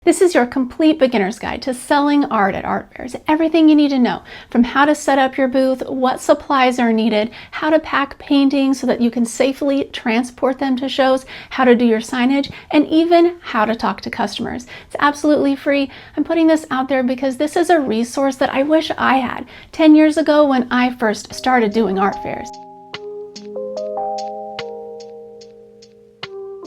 This is your complete beginner's guide to selling art at art fairs. Everything you need to know, from how to set up your booth, what supplies are needed, how to pack paintings so that you can safely transport them to shows, how to do your signage, and even how to talk to customers. It's absolutely free. I'm putting this out there because this is a resource that I wish I had 10 years ago when I first started doing art fairs.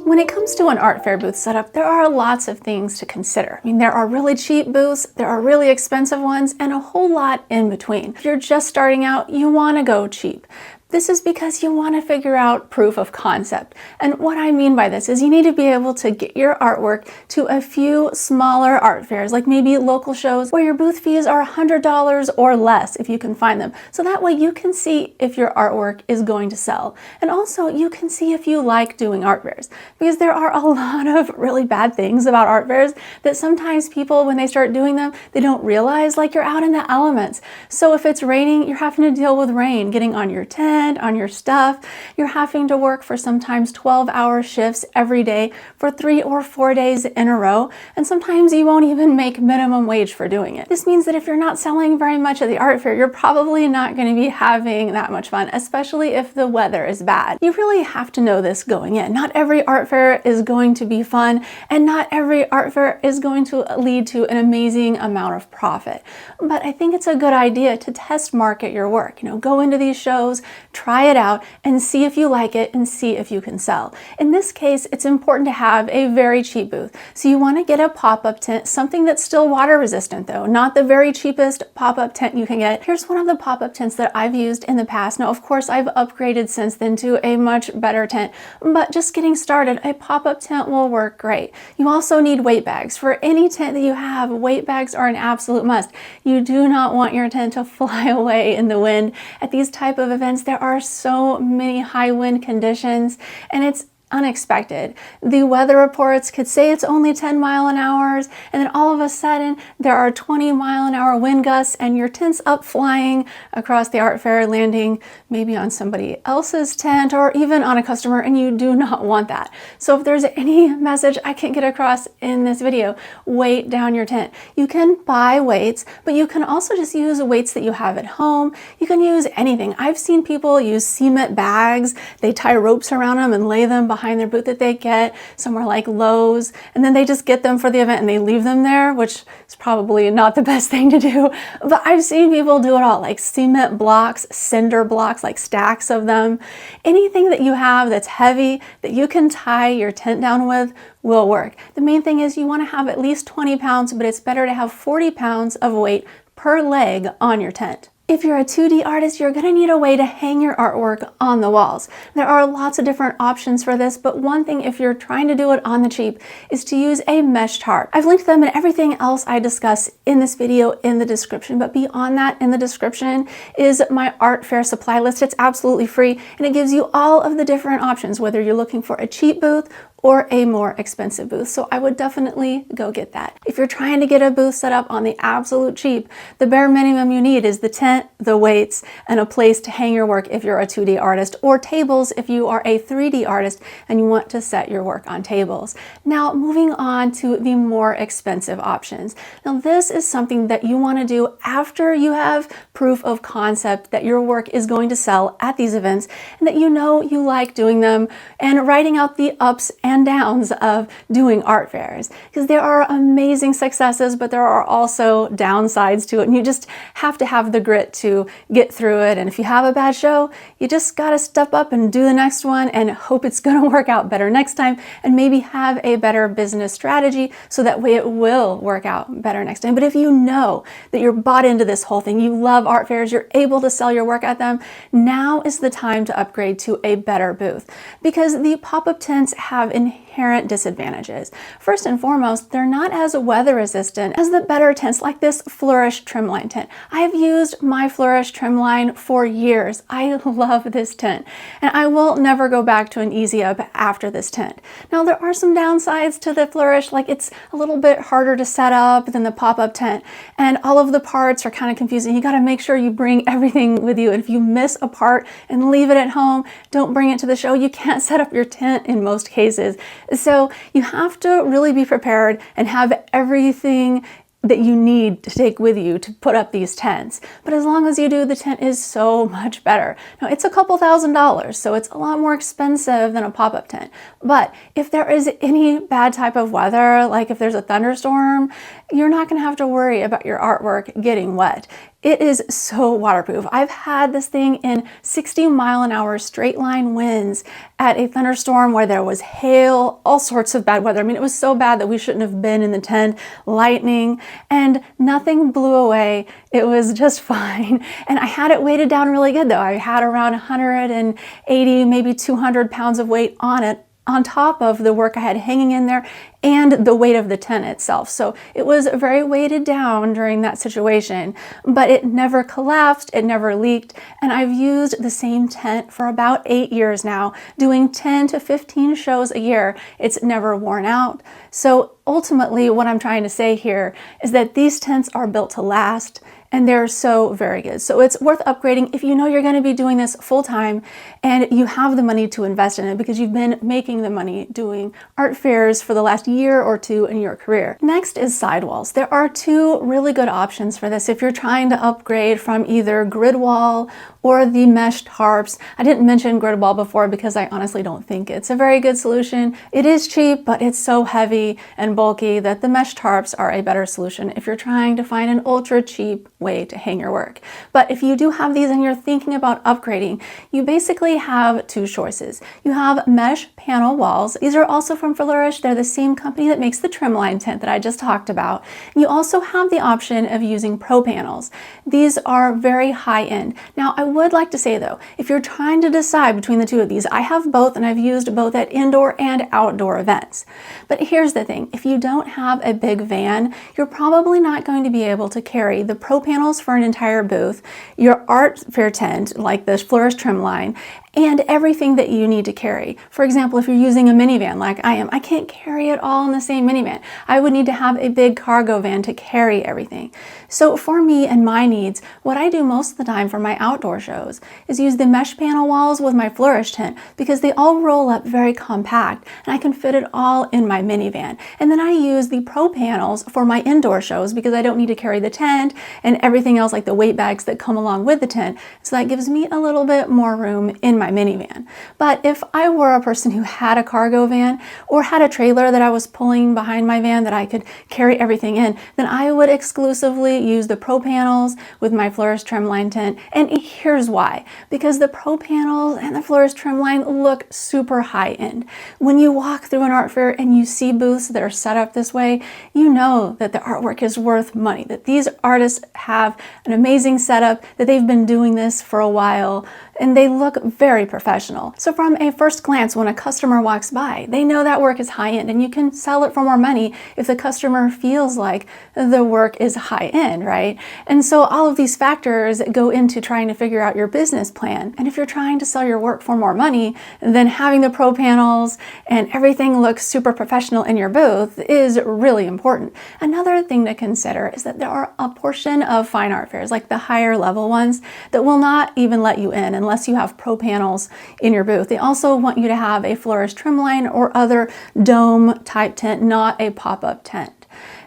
When it comes to an art fair booth setup, there are lots of things to consider. I mean, there are really cheap booths, there are really expensive ones, and a whole lot in between. If you're just starting out, you want to go cheap. This is because you want to figure out proof of concept. And what I mean by this is you need to be able to get your artwork to a few smaller art fairs, like maybe local shows where your booth fees are $100 or less if you can find them. So that way you can see if your artwork is going to sell. And also you can see if you like doing art fairs, because there are a lot of really bad things about art fairs that sometimes people, when they start doing them, they don't realize, like you're out in the elements. So if it's raining, you're having to deal with rain, getting on your tent, on your stuff. You're having to work for sometimes 12-hour shifts every day for 3 or 4 days in a row, and sometimes you won't even make minimum wage for doing it. This means that if you're not selling very much at the art fair, you're probably not going to be having that much fun, especially if the weather is bad. You really have to know this going in. Not every art fair is going to be fun, and not every art fair is going to lead to an amazing amount of profit. But I think it's a good idea to test market your work. Go into these shows, try it out, and see if you like it and see if you can sell. In this case, it's important to have a very cheap booth. So you want to get a pop-up tent, something that's still water resistant though, not the very cheapest pop-up tent you can get. Here's one of the pop-up tents that I've used in the past. Now, of course, I've upgraded since then to a much better tent, but just getting started, a pop-up tent will work great. You also need weight bags. For any tent that you have, weight bags are an absolute must. You do not want your tent to fly away in the wind. At these type of events, there are so many high wind conditions, and it's unexpected. The weather reports could say it's only 10 mile an hour, and then all of a sudden there are 20 mile an hour wind gusts and your tent's up flying across the art fair, landing maybe on somebody else's tent or even on a customer, and you do not want that. So if there's any message I can get across in this video, weight down your tent. You can buy weights, but you can also just use weights that you have at home. You can use anything. I've seen people use cement bags. They tie ropes around them and lay them behind their booth that they get somewhere like Lowe's, and then they just get them for the event and they leave them there, which is probably not the best thing to do. But I've seen people do it all, like cement blocks, cinder blocks, like stacks of them. Anything that you have that's heavy that you can tie your tent down with will work. The main thing is you want to have at least 20 pounds, but it's better to have 40 pounds of weight per leg on your tent. If you're a 2D artist, you're going to need a way to hang your artwork on the walls. There are lots of different options for this, but one thing if you're trying to do it on the cheap is to use a mesh tarp. I've linked them and everything else I discuss in this video in the description, but beyond that, in the description is my art fair supply list. It's absolutely free, and it gives you all of the different options, whether you're looking for a cheap booth or a more expensive booth. So I would definitely go get that. If you're trying to get a booth set up on the absolute cheap, the bare minimum you need is the tent, the weights, and a place to hang your work if you're a 2D artist, or tables if you are a 3D artist and you want to set your work on tables. Now, moving on to the more expensive options. Now, this is something that you want to do after you have proof of concept that your work is going to sell at these events and that you know you like doing them, and writing out the ups and downs of doing art fairs, because there are amazing successes, but there are also downsides to it, and you just have to have the grit to get through it. And if you have a bad show, you just got to step up and do the next one and hope it's going to work out better next time, and maybe have a better business strategy so that way it will work out better next time. But if you know that you're bought into this whole thing, you love art fairs, you're able to sell your work at them, now is the time to upgrade to a better booth, because the pop-up tents have inherent disadvantages. First and foremost, they're not as weather resistant as the better tents like this Flourish trimline tent. I have used my Flourish trimline for years. I love this tent, and I will never go back to an easy up after this tent. Now, there are some downsides to the Flourish, like it's a little bit harder to set up than the pop-up tent, and all of the parts are kind of confusing. You got to make sure you bring everything with you, and if you miss a part and leave it at home, don't bring it to the show. You can't set up your tent in most cases. So you have to really be prepared and have everything that you need to take with you to put up these tents. But as long as you do, the tent is so much better. Now, it's a couple $1,000s, so it's a lot more expensive than a pop-up tent. But if there is any bad type of weather, like if there's a thunderstorm, you're not gonna have to worry about your artwork getting wet. It is so waterproof. I've had this thing in 60-mile-an-hour straight line winds at a thunderstorm where there was hail, all sorts of bad weather. I mean, it was so bad that we shouldn't have been in the tent, lightning, and nothing blew away. It was just fine. And I had it weighted down really good though. I had around 180, maybe 200 pounds of weight on it, on top of the work I had hanging in there and the weight of the tent itself. So it was very weighted down during that situation, but it never collapsed, it never leaked, and I've used the same tent for about 8 years now, doing 10 to 15 shows a year. It's never worn out. So ultimately, what I'm trying to say here is that these tents are built to last, and they're so very good. So it's worth upgrading if you know you're going to be doing this full time and you have the money to invest in it because you've been making the money doing art fairs for the last year or two in your career. Next is sidewalls. There are two really good options for this if you're trying to upgrade from either grid wall or the mesh tarps. I didn't mention grid wall before because I honestly don't think it's a very good solution. It is cheap, but it's so heavy and bulky that the mesh tarps are a better solution if you're trying to find an ultra cheap way to hang your work. But if you do have these and you're thinking about upgrading, you basically have two choices. You have mesh panel walls. These are also from Flourish. They're the same company that makes the trimline tent that I just talked about. You also have the option of using pro panels. These are very high end. Now, I would like to say though, if you're trying to decide between the two of these, I have both and I've used both at indoor and outdoor events. But here's the thing, if you don't have a big van, you're probably not going to be able to carry the pro panels for an entire booth, your art fair tent, like this Flourish trimline, and everything that you need to carry. For example, if you're using a minivan like I am, I can't carry it all in the same minivan. I would need to have a big cargo van to carry everything. So for me and my needs, what I do most of the time for my outdoor shows is use the mesh panel walls with my Flourish tent because they all roll up very compact and I can fit it all in my minivan. And then I use the pro panels for my indoor shows because I don't need to carry the tent and everything else like the weight bags that come along with the tent. So that gives me a little bit more room in my minivan. But if I were a person who had a cargo van or had a trailer that I was pulling behind my van that I could carry everything in, then I would exclusively use the pro panels with my Flourish trimline tent. And here's why. Because the pro panels and the Flourish trimline look super high end. When you walk through an art fair and you see booths that are set up this way, you know that the artwork is worth money, that these artists have an amazing setup, that they've been doing this for a while, and they look very professional. So from a first glance, when a customer walks by, they know that work is high end and you can sell it for more money if the customer feels like the work is high end, right? And so all of these factors go into trying to figure out your business plan. And if you're trying to sell your work for more money, then having the pro panels and everything looks super professional in your booth is really important. Another thing to consider is that there are a portion of fine art fairs, like the higher level ones, that will not even let you in unless you have pro panels in your booth. They also want you to have a Flourish trimline or other dome type tent, not a pop-up tent.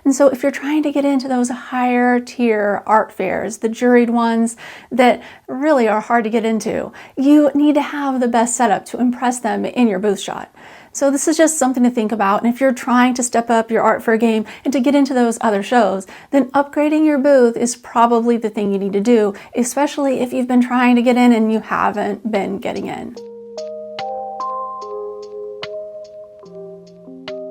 And so if you're trying to get into those higher tier art fairs, the juried ones that really are hard to get into, you need to have the best setup to impress them in your booth shot. So this is just something to think about. And if you're trying to step up your art fair game and to get into those other shows, then upgrading your booth is probably the thing you need to do, especially if you've been trying to get in and you haven't been getting in.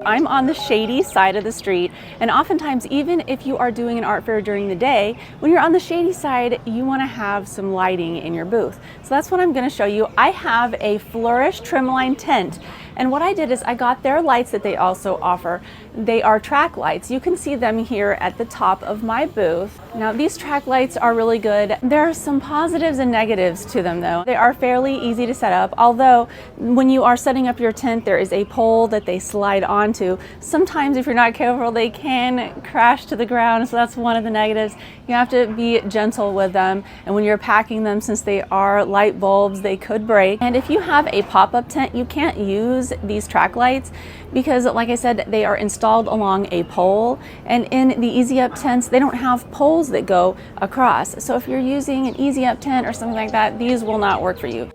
I'm on the shady side of the street, and oftentimes even if you are doing an art fair during the day, when you're on the shady side, you want to have some lighting in your booth. So that's what I'm going to show you. I have a Flourish trimline tent, and what I did is I got their lights that they also offer. They are track lights. You can see them here at the top of my booth. Now these track lights are really good. There are some positives and negatives to them though. They are fairly easy to set up, although when you are setting up your tent, there is a pole that they slide onto. Sometimes if you're not careful, they can crash to the ground, so that's one of the negatives. You have to be gentle with them, and when you're packing them, since they are light bulbs, they could break. And if you have a pop-up tent, you can't use use these track lights because, like I said, they are installed along a pole, and in the Easy Up tents, they don't have poles that go across. So if you're using an Easy Up tent or something like that, these will not work for you.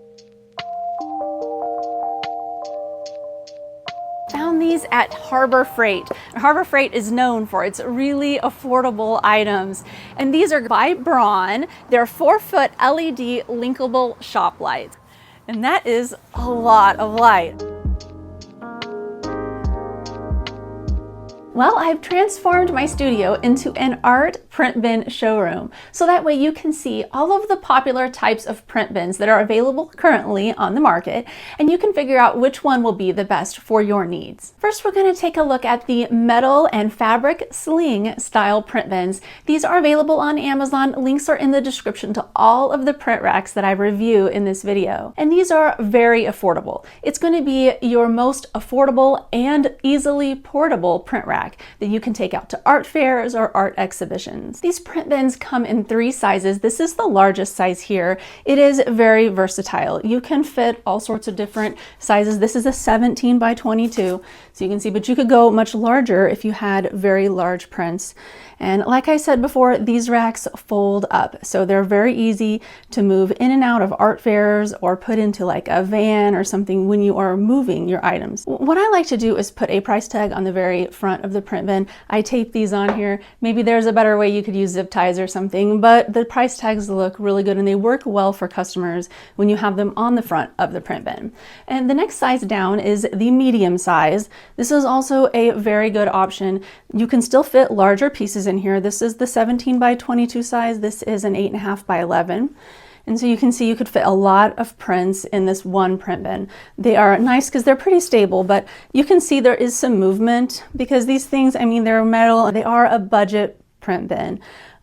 Found these at Harbor Freight. Harbor Freight is known for its really affordable items. And these are by Braun. They're 4-foot LED linkable shop lights. And that is a lot of light. Well, I've transformed my studio into an art print bin showroom. So that way you can see all of the popular types of print bins that are available currently on the market, and you can figure out which one will be the best for your needs. First, we're going to take a look at the metal and fabric sling style print bins. These are available on Amazon. Links are in the description to all of the print racks that I review in this video. And these are very affordable. It's going to be your most affordable and easily portable print rack that you can take out to art fairs or art exhibitions. These print bins come in 3 sizes. This is the largest size here. It is very versatile. You can fit all sorts of different sizes. This is a 17 by 22, so you can see, but you could go much larger if you had very large prints. And like I said before, these racks fold up, so they're very easy to move in and out of art fairs or put into like a van or something when you are moving your items. What I like to do is put a price tag on the very front of the print bin. I tape these on here. Maybe there's a better way you could use zip ties or something, but the price tags look really good and they work well for customers when you have them on the front of the print bin. And the next size down is the medium size. This is also a very good option. You can still fit larger pieces in here. This is the 17 by 22 size. This is an 8.5 by 11. And so you can see you could fit a lot of prints in this one print bin. They are nice because they're pretty stable, but you can see there is some movement because these things, I mean, they're metal. They are a budget print bin.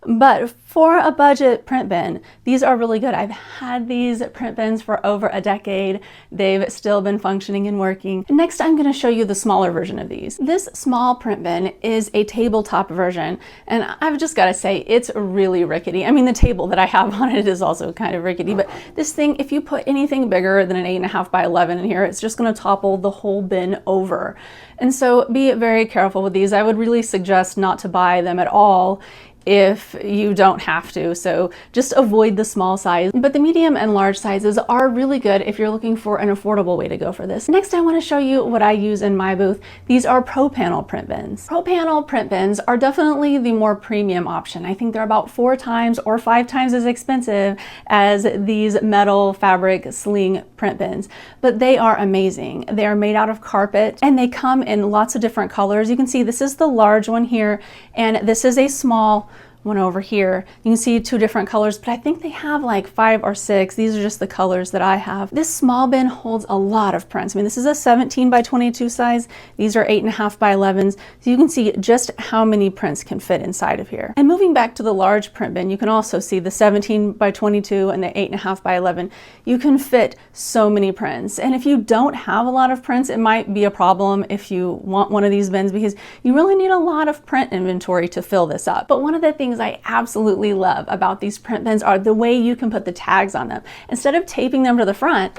But for a budget print bin, these are really good. I've had these print bins for over a decade. They've still been functioning and working. Next, I'm going to show you the smaller version of these. This small print bin is a tabletop version, and I've just got to say, it's really rickety. I mean, the table that I have on it is also kind of rickety, but this thing, if you put anything bigger than an 8.5 by 11 in here, it's just going to topple the whole bin over. And so be very careful with these. I would really suggest not to buy them at all if you don't have to, so just avoid the small size. But the medium and large sizes are really good if you're looking for an affordable way to go for this. Next, I want to show you what I use in my booth. These are Pro Panel print bins. Pro Panel print bins are definitely the more premium option. I think they're about 4 times or 5 times as expensive as these metal fabric sling print bins, but they are amazing. They are made out of carpet and they come in lots of different colors. You can see this is the large one here, and this is a small one over here. You can see 2 different colors, but I think they have like 5 or 6. These are just the colors that I have. This small bin holds a lot of prints. I mean, this is a 17 by 22 size. These are 8.5 by 11s. So you can see just how many prints can fit inside of here. And moving back to the large print bin, you can also see the 17 by 22 and the 8.5 by 11. You can fit so many prints. And if you don't have a lot of prints, it might be a problem if you want one of these bins because you really need a lot of print inventory to fill this up. But one of the things I absolutely love about these print bins are the way you can put the tags on them. Instead of taping them to the front,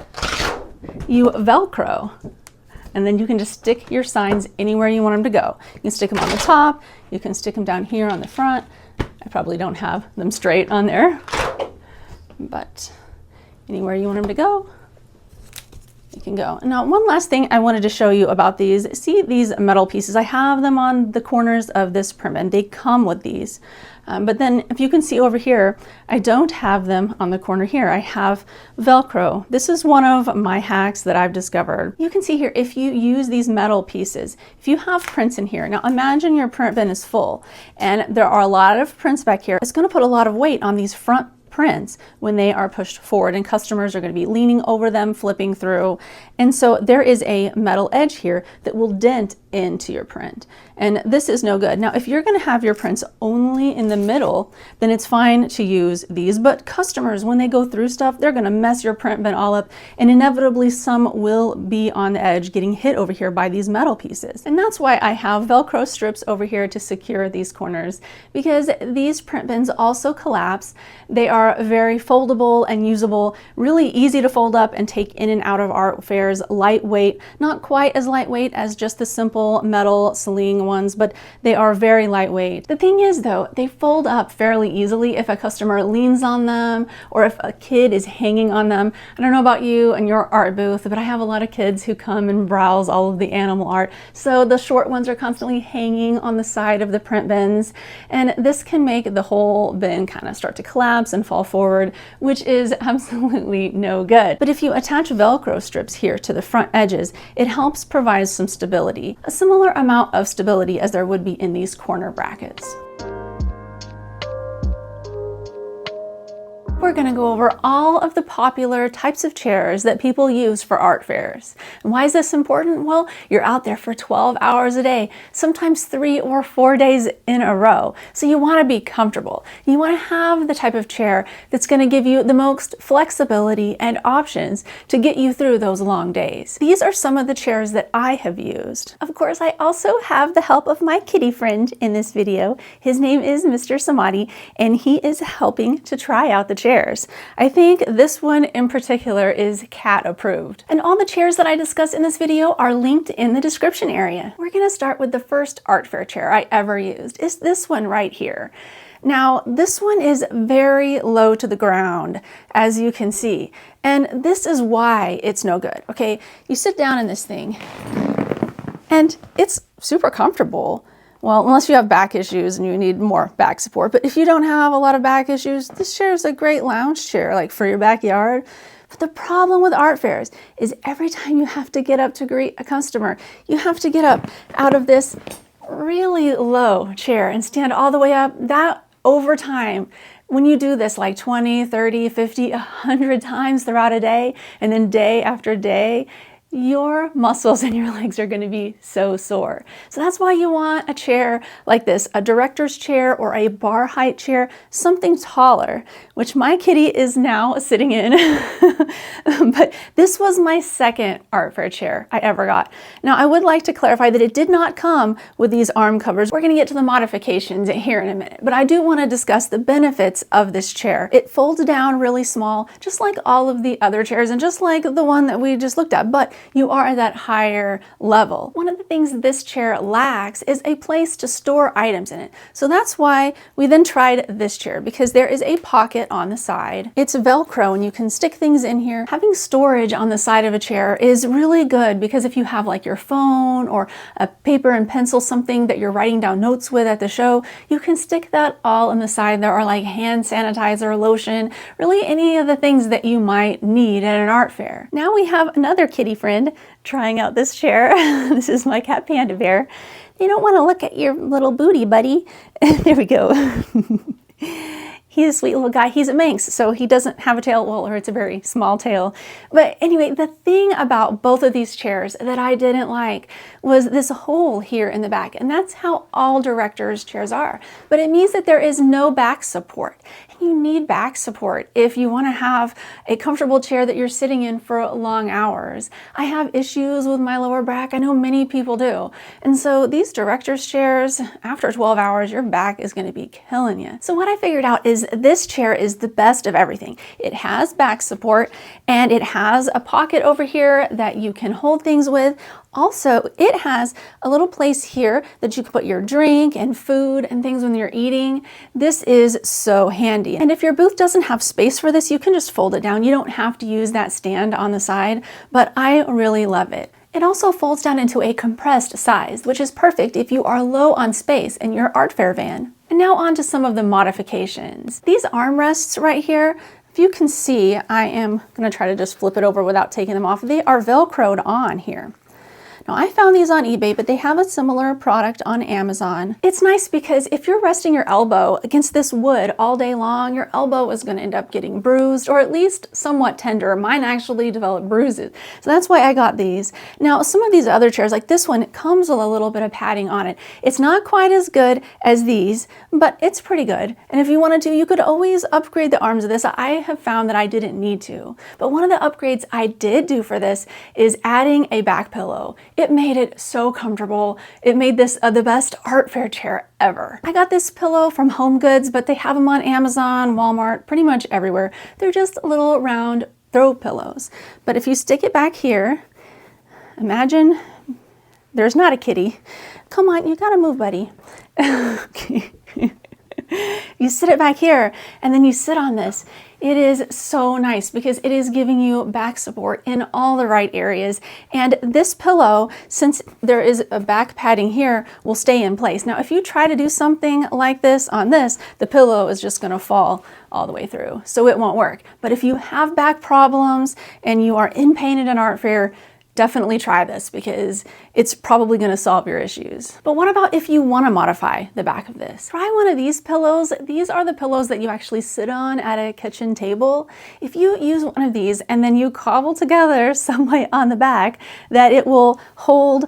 you Velcro, and then you can just stick your signs anywhere you want them to go. You can stick them on the top, you can stick them down here on the front. I probably don't have them straight on there, but anywhere you want them to go, you can go. Now, one last thing I wanted to show you about these. See these metal pieces? I have them on the corners of this print bin. They come with these. But then if you can see over here, I don't have them on the corner here. I have Velcro. This is one of my hacks that I've discovered. You can see here, if you use these metal pieces, if you have prints in here, now imagine your print bin is full and there are a lot of prints back here. It's going to put a lot of weight on these front prints when they are pushed forward, and customers are going to be leaning over them, flipping through. And so there is a metal edge here that will dent into your print. And this is no good. Now, if you're going to have your prints only in the middle, then it's fine to use these. But customers, when they go through stuff, they're going to mess your print bin all up. And inevitably, some will be on the edge getting hit over here by these metal pieces. And that's why I have Velcro strips over here to secure these corners, because these print bins also collapse. They are are very foldable and usable, really easy to fold up and take in and out of art fairs, lightweight, not quite as lightweight as just the simple metal sling ones, but they are very lightweight. The thing is though, they fold up fairly easily if a customer leans on them or if a kid is hanging on them. I don't know about you and your art booth, but I have a lot of kids who come and browse all of the animal art. So the short ones are constantly hanging on the side of the print bins, and this can make the whole bin kind of start to collapse and fall forward, which is absolutely no good. But if you attach Velcro strips here to the front edges, it helps provide some stability, a similar amount of stability as there would be in these corner brackets. We're going to go over all of the popular types of chairs that people use for art fairs. And why is this important? Well, you're out there for 12 hours a day, sometimes 3 or 4 days in a row. So you want to be comfortable. You want to have the type of chair that's going to give you the most flexibility and options to get you through those long days. These are some of the chairs that I have used. Of course, I also have the help of my kitty friend in this video. His name is Mr. Samadi, and he is helping to try out the chairs. I think this one in particular is cat approved. And all the chairs that I discuss in this video are linked in the description area. We're going to start with the first art fair chair I ever used. It's this one right here. Now, this one is very low to the ground, as you can see. And this is why it's no good. Okay, you sit down in this thing and it's super comfortable. Well, unless you have back issues and you need more back support. But if you don't have a lot of back issues, this chair is a great lounge chair, like for your backyard. But the problem with art fairs is every time you have to get up to greet a customer, you have to get up out of this really low chair and stand all the way up. That over time, when you do this like 20, 30, 50, 100 times throughout a day, and then day after day, your muscles and your legs are going to be so sore. So that's why you want a chair like this, a director's chair or a bar height chair, something taller, which my kitty is now sitting in. But this was my second art fair chair I ever got. Now, I would like to clarify that it did not come with these arm covers. We're going to get to the modifications here in a minute, but I do want to discuss the benefits of this chair. It folds down really small, just like all of the other chairs and just like the one that we just looked at, but you are at that higher level. One of the things this chair lacks is a place to store items in it. So that's why we then tried this chair, because there is a pocket on the side. It's Velcro and you can stick things in here. Having storage on the side of a chair is really good, because if you have like your phone or a paper and pencil, something that you're writing down notes with at the show, you can stick that all on the side. There are like hand sanitizer, lotion, really any of the things that you might need at an art fair. Now we have another kitty friend trying out this chair. This is my cat Panda Bear. You don't want to look at your little booty, buddy. There we go. He's a sweet little guy. He's a Manx, so he doesn't have a tail, well, or it's a very small tail. But anyway, the thing about both of these chairs that I didn't like was this hole here in the back, and that's how all directors' chairs are. But it means that there is no back support. You need back support if you want to have a comfortable chair that you're sitting in for long hours. I have issues with my lower back. I know many people do. And so these director's chairs, after 12 hours, your back is going to be killing you. So what I figured out is this chair is the best of everything. It has back support and it has a pocket over here that you can hold things with. Also, it has a little place here that you can put your drink and food and things when you're eating. This is so handy. And if your booth doesn't have space for this, you can just fold it down. You don't have to use that stand on the side, but I really love it. It also folds down into a compressed size, which is perfect if you are low on space in your art fair van. And now on to some of the modifications. These armrests right here, if you can see, I am going to try to just flip it over without taking them off. They are Velcroed on here. Now, I found these on eBay, but they have a similar product on Amazon. It's nice because if you're resting your elbow against this wood all day long, your elbow is going to end up getting bruised, or at least somewhat tender. Mine actually developed bruises. So that's why I got these. Now, some of these other chairs, like this one, it comes with a little bit of padding on it. It's not quite as good as these, but it's pretty good. And if you wanted to, you could always upgrade the arms of this. I have found that I didn't need to. But one of the upgrades I did do for this is adding a back pillow. It made it so comfortable. It made this the best art fair chair ever. I got this pillow from Home Goods, but they have them on Amazon, Walmart, pretty much everywhere. They're just little round throw pillows. But if you stick it back here, imagine there's not a kitty. Come on, you gotta move, buddy. Okay. You sit it back here and then you sit on this. It is so nice because it is giving you back support in all the right areas. And this pillow, since there is a back padding here, will stay in place. Now, if you try to do something like this on this, the pillow is just gonna fall all the way through. So it won't work. But if you have back problems and you are in pain at an art fair, definitely try this because it's probably going to solve your issues. But what about if you want to modify the back of this? Try one of these pillows. These are the pillows that you actually sit on at a kitchen table. If you use one of these and then you cobble together some way on the back that it will hold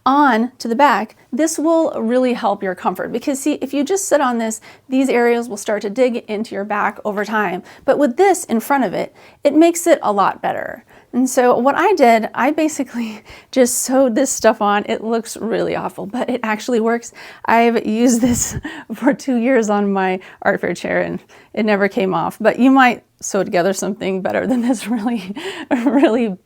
on to the back, this will really help your comfort because see, if you just sit on this, these areas will start to dig into your back over time. But with this in front of it, it makes it a lot better. And so what I did, I basically just sewed this stuff on. It looks really awful, but it actually works. I've used this for 2 years on my art fair chair and it never came off, but you might sew together something better than this really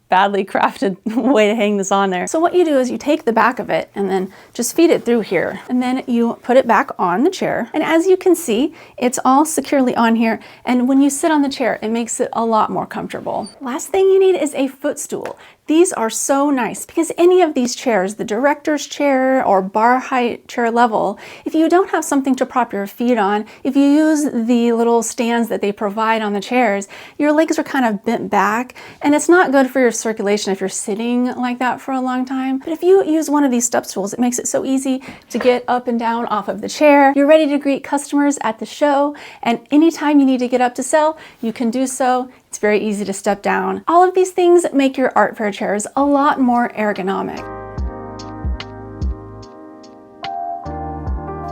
badly crafted way to hang this on there. So what you do is you take the back of it and then just feed it through here and then you put it back on the chair. And as you can see, it's all securely on here. And when you sit on the chair, it makes it a lot more comfortable. Last thing you need is a footstool. These are so nice because any of these chairs, the director's chair or bar height chair level, if you don't have something to prop your feet on, if you use the little stands that they provide on the chairs, your legs are kind of bent back and it's not good for your circulation if you're sitting like that for a long time. But if you use one of these step stools, it makes it so easy to get up and down off of the chair. You're ready to greet customers at the show, and anytime you need to get up to sell, you can do so. It's very easy to step down. All of these things make your art fair chairs a lot more ergonomic.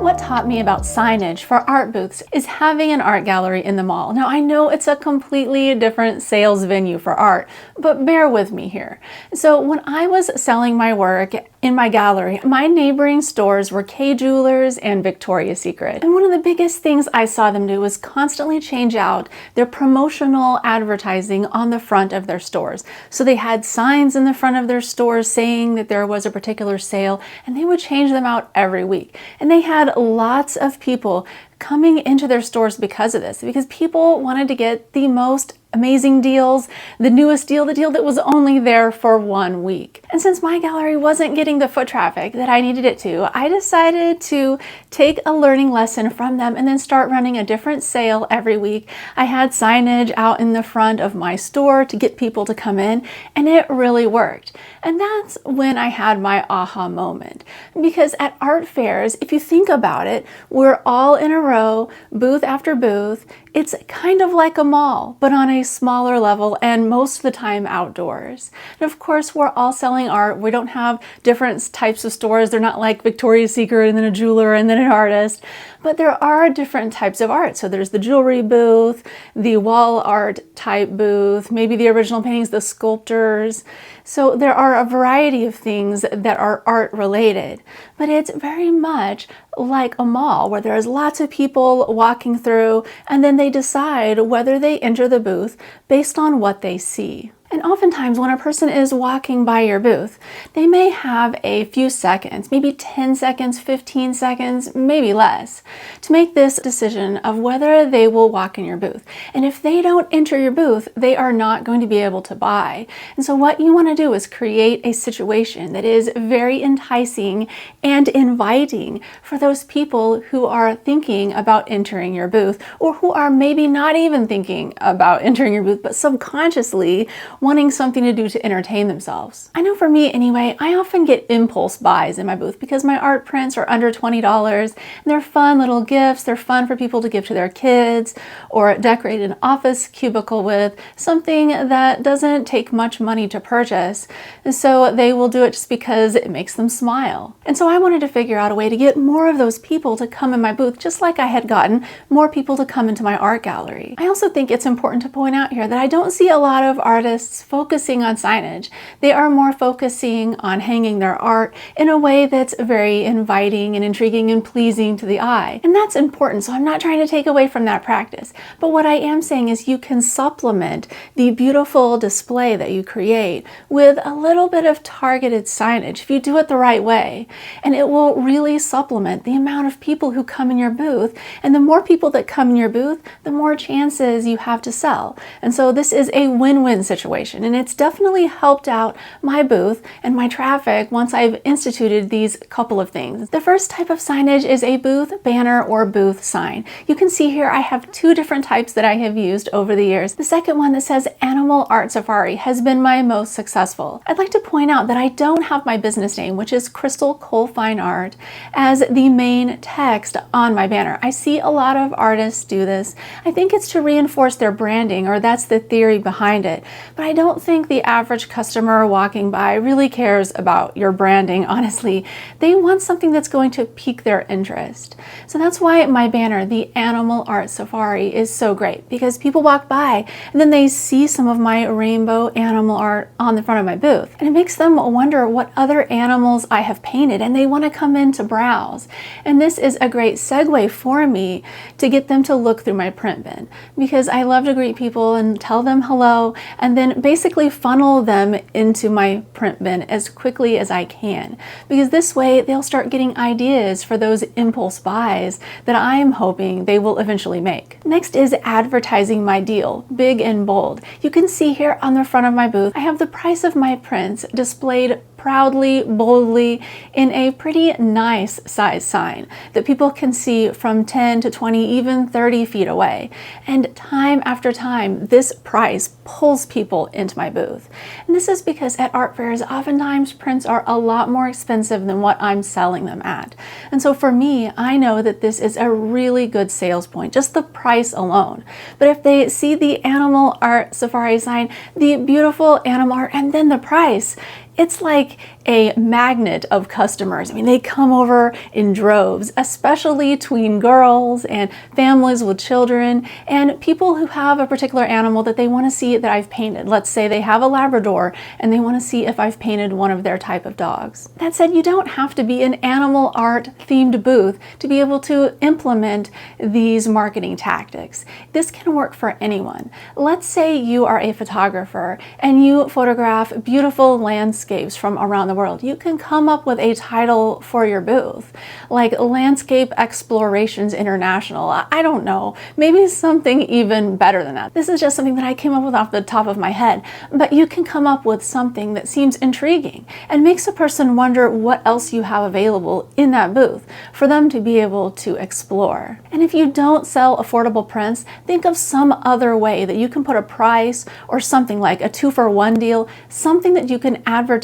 What taught me about signage for art booths is having an art gallery in the mall. Now I know it's a completely different sales venue for art, but bear with me here. So when I was selling my work in my gallery, my neighboring stores were Kay Jewelers and Victoria's Secret. And one of the biggest things I saw them do was constantly change out their promotional advertising on the front of their stores. So they had signs in the front of their stores saying that there was a particular sale, and they would change them out every week. And they had lots of people coming into their stores because of this, because people wanted to get the most amazing deals, the newest deal, the deal that was only there for 1 week. And since my gallery wasn't getting the foot traffic that I needed it to, I decided to take a learning lesson from them and then start running a different sale every week. I had signage out in the front of my store to get people to come in, and it really worked. And that's when I had my aha moment. Because at art fairs, if you think about it, we're all in a row, booth after booth. It's kind of like a mall, but on a smaller level and most of the time outdoors. And of course, we're all selling art. We don't have different types of stores. They're not like Victoria's Secret and then a jeweler and then an artist, but there are different types of art. So there's the jewelry booth, the wall art type booth, maybe the original paintings, the sculptors. So there are a variety of things that are art related, but it's very much like a mall where there's lots of people walking through and then they decide whether they enter the booth based on what they see. And oftentimes when a person is walking by your booth, they may have a few seconds, maybe 10 seconds, 15 seconds, maybe less, to make this decision of whether they will walk in your booth. And if they don't enter your booth, they are not going to be able to buy. And so what you want to do is create a situation that is very enticing and inviting for those people who are thinking about entering your booth, or who are maybe not even thinking about entering your booth, but subconsciously wanting something to do to entertain themselves. I know for me anyway, I often get impulse buys in my booth because my art prints are under $20 and they're fun little gifts. They're fun for people to give to their kids or decorate an office cubicle with, something that doesn't take much money to purchase. And so they will do it just because it makes them smile. And so I wanted to figure out a way to get more of those people to come in my booth, just like I had gotten more people to come into my art gallery. I also think it's important to point out here that I don't see a lot of artists artists focusing on signage. They are more focusing on hanging their art in a way that's very inviting and intriguing and pleasing to the eye. And that's important, so I'm not trying to take away from that practice. But what I am saying is you can supplement the beautiful display that you create with a little bit of targeted signage if you do it the right way. And it will really supplement the amount of people who come in your booth. And the more people that come in your booth, the more chances you have to sell. And so this is a win-win situation. And it's definitely helped out my booth and my traffic once I've instituted these couple of things. The first type of signage is a booth banner or booth sign. You can see here I have two different types that I have used over the years. The second one that says Animal Art Safari has been my most successful. I'd like to point out that I don't have my business name, which is Crystal Cole Fine Art, as the main text on my banner. I see a lot of artists do this. I think it's to reinforce their branding, or that's the theory behind it. But I don't think the average customer walking by really cares about your branding, honestly. They want something that's going to pique their interest. So that's why my banner, the Animal Art Safari, is so great, because people walk by and then they see some of my rainbow animal art on the front of my booth. And it makes them wonder what other animals I have painted, and they want to come in to browse. And this is a great segue for me to get them to look through my print bin, because I love to greet people and tell them hello and then basically funnel them into my print bin as quickly as I can, because this way they'll start getting ideas for those impulse buys that I'm hoping they will eventually make. Next is advertising my deal, big and bold. You can see here on the front of my booth, I have the price of my prints displayed proudly, boldly, in a pretty nice size sign that people can see from 10 to 20, even 30 feet away. And time after time, this price pulls people into my booth. And this is because at art fairs, oftentimes prints are a lot more expensive than what I'm selling them at. And so for me, I know that this is a really good sales point, just the price alone. But if they see the Animal Art Safari sign, the beautiful animal art, and then the price, it's like a magnet of customers. I mean, they come over in droves, especially tween girls and families with children and people who have a particular animal that they want to see that I've painted. Let's say they have a Labrador and they want to see if I've painted one of their type of dogs. That said, you don't have to be an animal art themed booth to be able to implement these marketing tactics. This can work for anyone. Let's say you are a photographer and you photograph beautiful landscapes from around the world. You can come up with a title for your booth, like Landscape Explorations International. I don't know, maybe something even better than that. This is just something that I came up with off the top of my head, but you can come up with something that seems intriguing and makes a person wonder what else you have available in that booth for them to be able to explore. And if you don't sell affordable prints, think of some other way that you can put a price or something like a 2-for-1 deal, something that you can advertise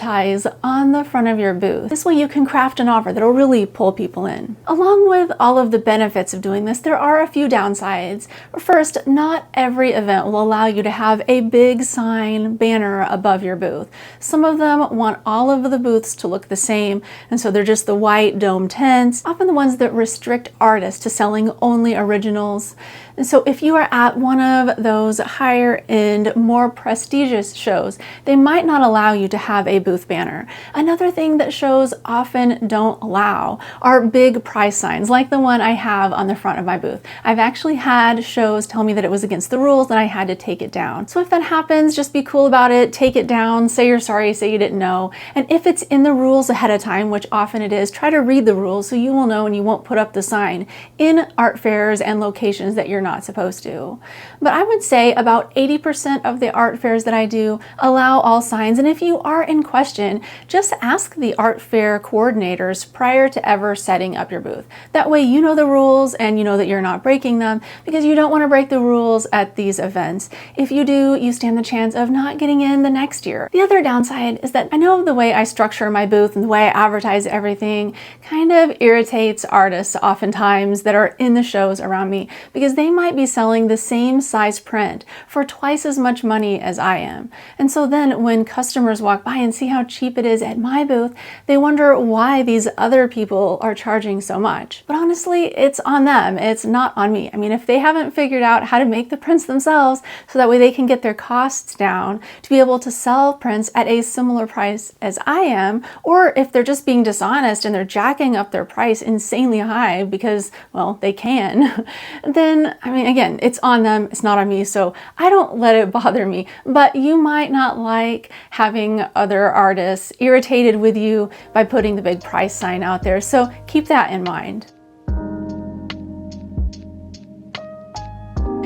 on the front of your booth. This way you can craft an offer that'll really pull people in. Along with all of the benefits of doing this, there are a few downsides. First, not every event will allow you to have a big sign banner above your booth. Some of them want all of the booths to look the same, and so they're just the white dome tents, often the ones that restrict artists to selling only originals. And so if you are at one of those higher end, more prestigious shows, they might not allow you to have a booth banner. Another thing that shows often don't allow are big price signs, like the one I have on the front of my booth. I've actually had shows tell me that it was against the rules and I had to take it down. So if that happens, just be cool about it, take it down, say you're sorry, say you didn't know. And if it's in the rules ahead of time, which often it is, try to read the rules so you will know and you won't put up the sign in art fairs and locations that you're not supposed to. But I would say about 80% of the art fairs that I do allow all signs, and if you are in question, just ask the art fair coordinators prior to ever setting up your booth. That way you know the rules and you know that you're not breaking them, because you don't want to break the rules at these events. If you do, you stand the chance of not getting in the next year. The other downside is that I know the way I structure my booth and the way I advertise everything kind of irritates artists oftentimes that are in the shows around me, because they might be selling the same size print for twice as much money as I am. And so then when customers walk by and see how cheap it is at my booth, they wonder why these other people are charging so much. But honestly, it's on them. It's not on me. I mean, if they haven't figured out how to make the prints themselves so that way they can get their costs down to be able to sell prints at a similar price as I am, or if they're just being dishonest and they're jacking up their price insanely high because, well, they can, then, I mean, again, it's on them. It's not on me. So I don't let it bother me. But you might not like having other artists irritated with you by putting the big price sign out there. So keep that in mind.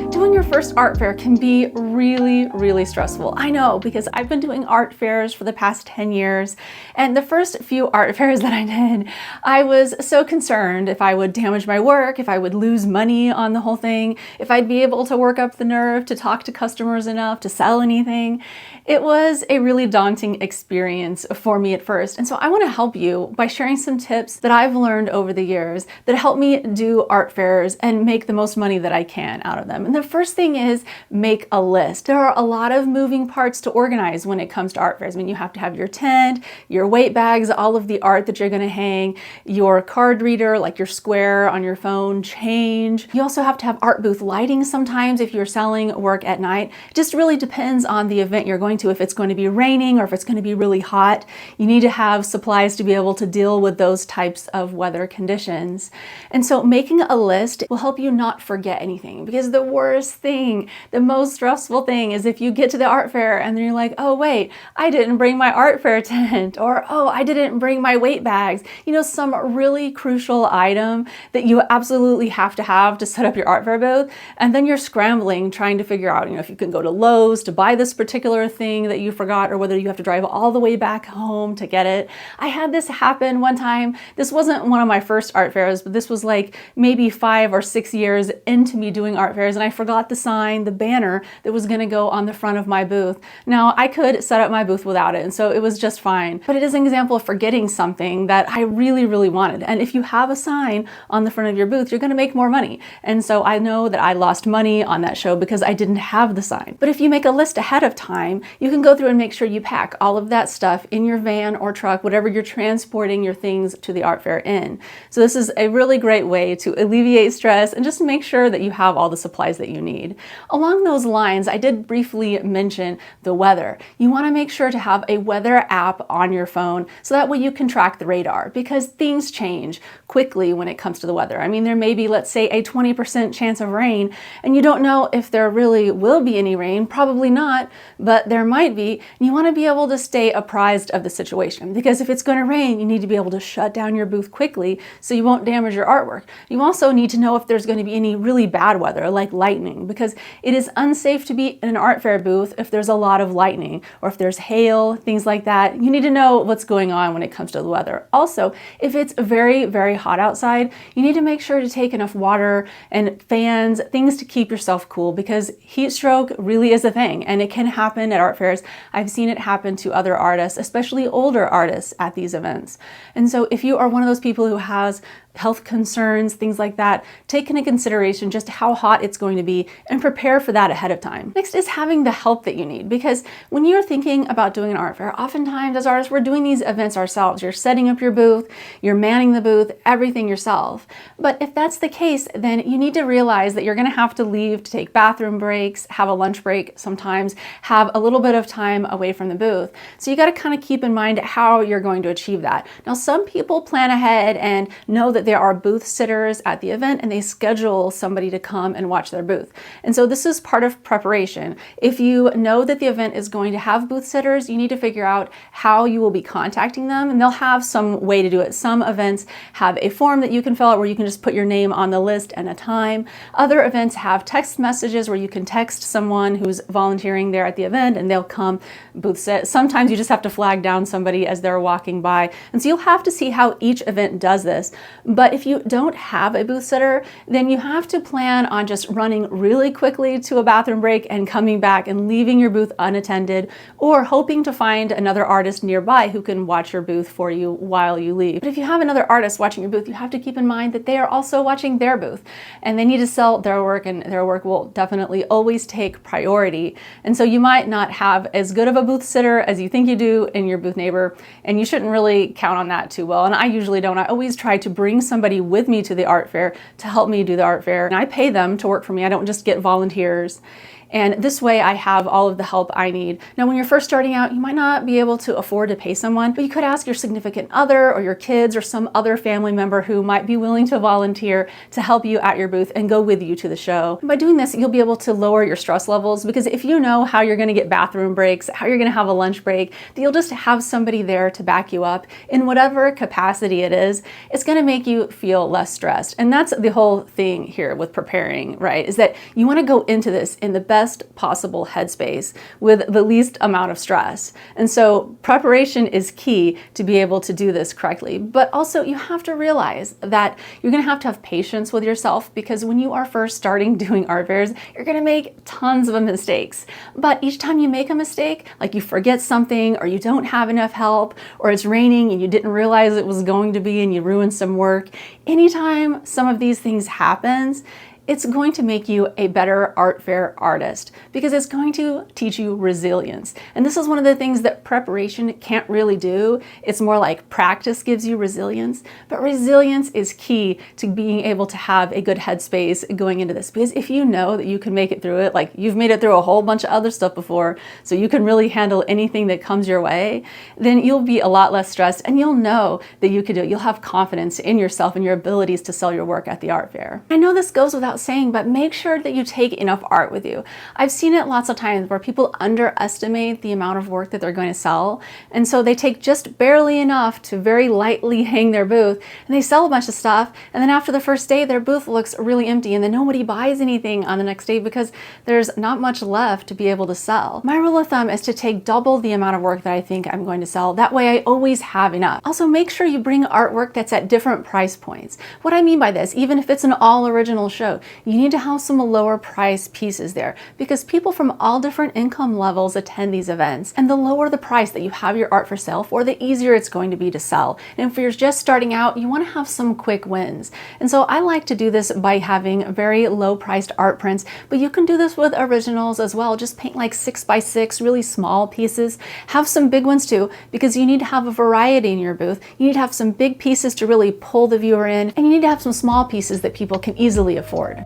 Doing your first art fair can be really, really stressful. I know, because I've been doing art fairs for the past 10 years, and the first few art fairs that I did, I was so concerned if I would damage my work, if I would lose money on the whole thing, if I'd be able to work up the nerve to talk to customers enough to sell anything. It was a really daunting experience for me at first, and so I want to help you by sharing some tips that I've learned over the years that help me do art fairs and make the most money that I can out of them. And the first thing is make a list. There are a lot of moving parts to organize when it comes to art fairs. I mean, you have to have your tent, your weight bags, all of the art that you're going to hang, your card reader, like your square on your phone, change. You also have to have art booth lighting sometimes if you're selling work at night. It just really depends on the event you're going to. If it's going to be raining or if it's going to be really hot, you need to have supplies to be able to deal with those types of weather conditions. And so making a list will help you not forget anything, because the worst thing, the most stressful thing is if you get to the art fair and then you're like, oh wait, I didn't bring my art fair tent, or oh, I didn't bring my weight bags. You know, some really crucial item that you absolutely have to set up your art fair booth. And then you're scrambling trying to figure out, if you can go to Lowe's to buy this particular thing that you forgot, or whether you have to drive all the way back home to get it. I had this happen one time. This wasn't one of my first art fairs, but this was like maybe 5 or 6 years into me doing art fairs, and I forgot the sign, the banner that was going to go on the front of my booth. Now, I could set up my booth without it, and so it was just fine. But it is an example of forgetting something that I really, really wanted. And if you have a sign on the front of your booth, you're going to make more money. And so I know that I lost money on that show because I didn't have the sign. But if you make a list ahead of time, you can go through and make sure you pack all of that stuff in your van or truck, whatever you're transporting your things to the art fair in. So this is a really great way to alleviate stress and just make sure that you have all the supplies that you need. Along those lines, I did briefly mention the weather. You want to make sure to have a weather app on your phone so that way you can track the radar, because things change quickly when it comes to the weather. I mean, there may be, let's say, a 20% chance of rain, and you don't know if there really will be any rain. Probably not, but there might be. And you want to be able to stay apprised of the situation, because if it's going to rain, you need to be able to shut down your booth quickly so you won't damage your artwork. You also need to know if there's going to be any really bad weather, like lightning, because it is unsafe to be in an art fair booth if there's a lot of lightning or if there's hail, things like that. You need to know what's going on when it comes to the weather. Also, if it's very, very hot outside, you need to make sure to take enough water and fans, things to keep yourself cool, because heat stroke really is a thing and it can happen at art fairs. I've seen it happen to other artists, especially older artists at these events. And so if you are one of those people who has health concerns, things like that, take into consideration just how hot it's going to be and prepare for that ahead of time. Next is having the help that you need, because when you're thinking about doing an art fair, oftentimes as artists, we're doing these events ourselves. You're setting up your booth, you're manning the booth, everything yourself. But if that's the case, then you need to realize that you're going to have to leave to take bathroom breaks, have a lunch break sometimes, have a little bit of time away from the booth. So you got to kind of keep in mind how you're going to achieve that. Now, some people plan ahead and know that there are booth sitters at the event and they schedule somebody to come and watch their booth. And so this is part of preparation. If you know that the event is going to have booth sitters, you need to figure out how you will be contacting them, and they'll have some way to do it. Some events have a form that you can fill out where you can just put your name on the list and a time. Other events have text messages where you can text someone who's volunteering there at the event and they'll come booth sit. Sometimes you just have to flag down somebody as they're walking by. And so you'll have to see how each event does this. But if you don't have a booth sitter, then you have to plan on just running really quickly to a bathroom break and coming back and leaving your booth unattended, or hoping to find another artist nearby who can watch your booth for you while you leave. But if you have another artist watching your booth, you have to keep in mind that they are also watching their booth and they need to sell their work, and their work will definitely always take priority. And so you might not have as good of a booth sitter as you think you do in your booth neighbor, and you shouldn't really count on that too well. And I usually don't. I always try to bring somebody with me to the art fair to help me do the art fair, and I pay them to work for me. I don't just get volunteers. And this way I have all of the help I need. Now, when you're first starting out, you might not be able to afford to pay someone, but you could ask your significant other or your kids or some other family member who might be willing to volunteer to help you at your booth and go with you to the show. And by doing this, you'll be able to lower your stress levels, because if you know how you're going to get bathroom breaks, how you're going to have a lunch break, you'll just have somebody there to back you up in whatever capacity it is. It's going to make you feel less stressed. And that's the whole thing here with preparing, right? Is that you want to go into this in the best possible headspace with the least amount of stress. And so preparation is key to be able to do this correctly. But also you have to realize that you're going to have patience with yourself, because when you are first starting doing art fairs, you're going to make tons of mistakes. But each time you make a mistake, like you forget something, or you don't have enough help, or it's raining and you didn't realize it was going to be and you ruined some work, anytime some of these things happens, it's going to make you a better art fair artist, because it's going to teach you resilience. And this is one of the things that preparation can't really do. It's more like practice gives you resilience, but resilience is key to being able to have a good headspace going into this. Because if you know that you can make it through it, like you've made it through a whole bunch of other stuff before, so you can really handle anything that comes your way, then you'll be a lot less stressed, and you'll know that you can do it. You'll have confidence in yourself and your abilities to sell your work at the art fair. I know this goes without saying, but make sure that you take enough art with you. I've seen it lots of times where people underestimate the amount of work that they're going to sell, and so they take just barely enough to very lightly hang their booth, and they sell a bunch of stuff, and then after the first day their booth looks really empty, and then nobody buys anything on the next day because there's not much left to be able to sell. My rule of thumb is to take double the amount of work that I think I'm going to sell. That way I always have enough. Also, make sure you bring artwork that's at different price points. What I mean by this, even if it's an all original show, you need to have some lower price pieces there, because people from all different income levels attend these events, and the lower the price that you have your art for sale for, the easier it's going to be to sell. And if you're just starting out, you want to have some quick wins. And so I like to do this by having very low priced art prints, but you can do this with originals as well. Just paint like 6x6 really small pieces. Have some big ones too, because you need to have a variety in your booth. You need to have some big pieces to really pull the viewer in, and you need to have some small pieces that people can easily afford.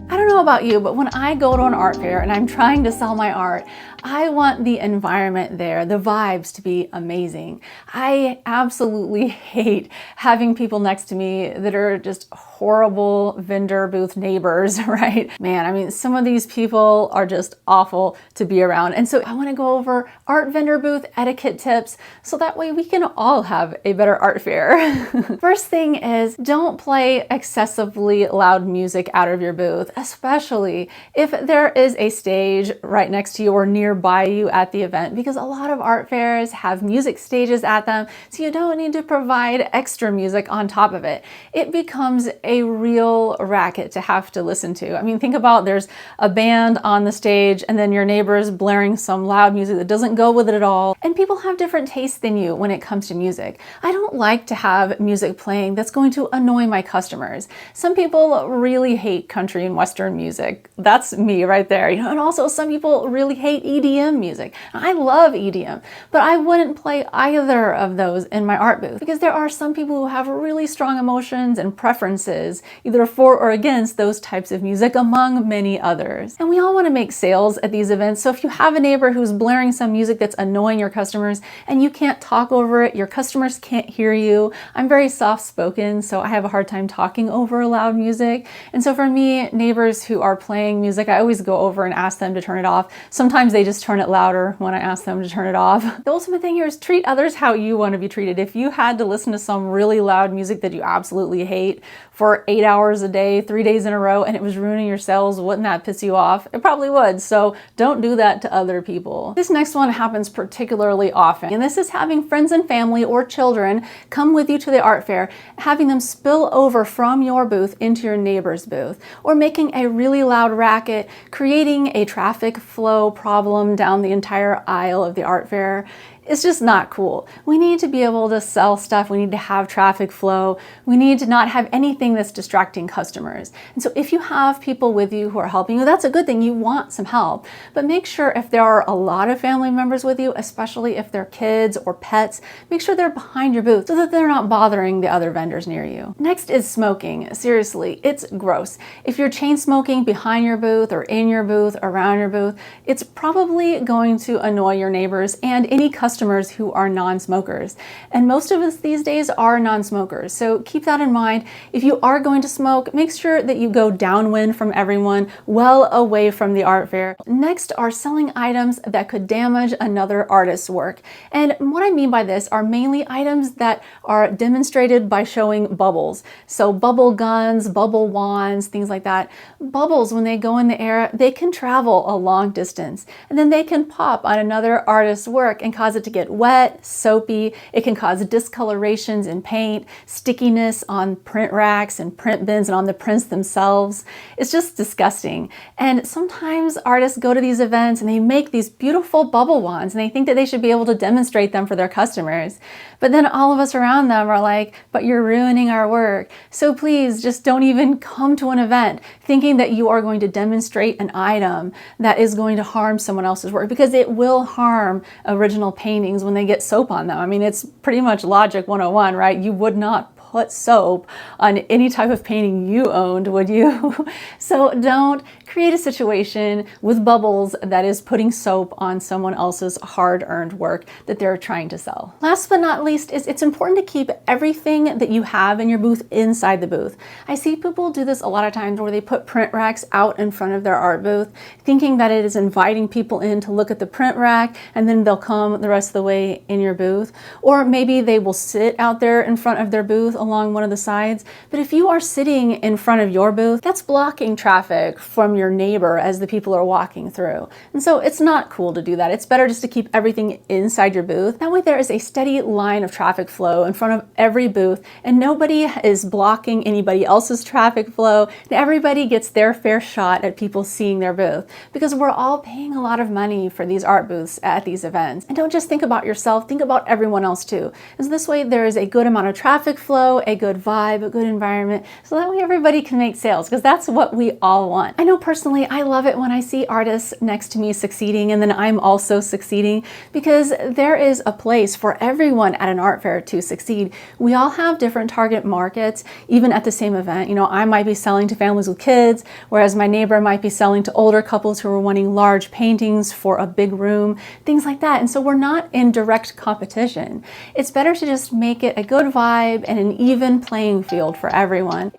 I don't know about you, but when I go to an art fair and I'm trying to sell my art, I want the environment there, the vibes to be amazing. I absolutely hate having people next to me that are just horrible vendor booth neighbors, right? Man, I mean, some of these people are just awful to be around. And so I want to go over art vendor booth etiquette tips so that way we can all have a better art fair. First thing is, don't play excessively loud music out of your booth, especially if there is a stage right next to you or nearby you at the event, because a lot of art fairs have music stages at them, so you don't need to provide extra music on top of it. It becomes a real racket to have to listen to. I mean, think about, there's a band on the stage and then your neighbor's blaring some loud music that doesn't go with it at all. And people have different tastes than you when it comes to music. I don't like to have music playing that's going to annoy my customers. Some people really hate country and Western music. That's me right there. And also some people really hate EDM music. I love EDM, but I wouldn't play either of those in my art booth, because there are some people who have really strong emotions and preferences either for or against those types of music, among many others. And we all want to make sales at these events, so if you have a neighbor who's blaring some music that's annoying your customers and you can't talk over it, your customers can't hear you. I'm very soft-spoken, so I have a hard time talking over loud music. And so for me, neighbors who are playing music, I always go over and ask them to turn it off. Sometimes they just turn it louder when I ask them to turn it off. The ultimate thing here is treat others how you want to be treated. If you had to listen to some really loud music that you absolutely hate for 8 hours a day, 3 days in a row, and it was ruining your sales, wouldn't that piss you off? It probably would. So don't do that to other people. This next one happens particularly often, and this is having friends and family or children come with you to the art fair, having them spill over from your booth into your neighbor's booth, or making a really loud racket, creating a traffic flow problem down the entire aisle of the art fair. It's just not cool. We need to be able to sell stuff. We need to have traffic flow. We need to not have anything that's distracting customers. And so if you have people with you who are helping you, that's a good thing. You want some help. But make sure if there are a lot of family members with you, especially if they're kids or pets, make sure they're behind your booth so that they're not bothering the other vendors near you. Next is smoking. Seriously, it's gross. If you're chain smoking behind your booth or in your booth, around your booth, it's probably going to annoy your neighbors and any customers who are non-smokers. And most of us these days are non-smokers. So keep that in mind. If you are going to smoke, make sure that you go downwind from everyone, well away from the art fair. Next are selling items that could damage another artist's work. And what I mean by this are mainly items that are demonstrated by showing bubbles. So bubble guns, bubble wands, things like that. Bubbles, when they go in the air, they can travel a long distance, and then they can pop on another artist's work and cause it to get wet, soapy. It can cause discolorations in paint, stickiness on print racks and print bins and on the prints themselves. It's just disgusting. And sometimes artists go to these events and they make these beautiful bubble wands and they think that they should be able to demonstrate them for their customers. But then all of us around them are like, but you're ruining our work. So please just don't even come to an event thinking that you are going to demonstrate an item that is going to harm someone else's work, because it will harm original paintings when they get soap on them. I mean, it's pretty much logic 101, right? You would not put soap on any type of painting you owned, would you? So don't create a situation with bubbles that is putting soap on someone else's hard-earned work that they're trying to sell. Last but not least is it's important to keep everything that you have in your booth inside the booth. I see people do this a lot of times where they put print racks out in front of their art booth, thinking that it is inviting people in to look at the print rack, and then they'll come the rest of the way in your booth. Or maybe they will sit out there in front of their booth along one of the sides. But if you are sitting in front of your booth, that's blocking traffic from your neighbor as the people are walking through. And so it's not cool to do that. It's better just to keep everything inside your booth. That way there is a steady line of traffic flow in front of every booth, and nobody is blocking anybody else's traffic flow, and everybody gets their fair shot at people seeing their booth, because we're all paying a lot of money for these art booths at these events. And don't just think about yourself, think about everyone else too. And so this way there is a good amount of traffic flow, a good vibe, a good environment, so that way everybody can make sales, because that's what we all want. I know personally, I love it when I see artists next to me succeeding and then I'm also succeeding, because there is a place for everyone at an art fair to succeed. We all have different target markets, even at the same event. You know, I might be selling to families with kids, whereas my neighbor might be selling to older couples who are wanting large paintings for a big room, things like that. And so we're not in direct competition. It's better to just make it a good vibe and an even playing field for everyone.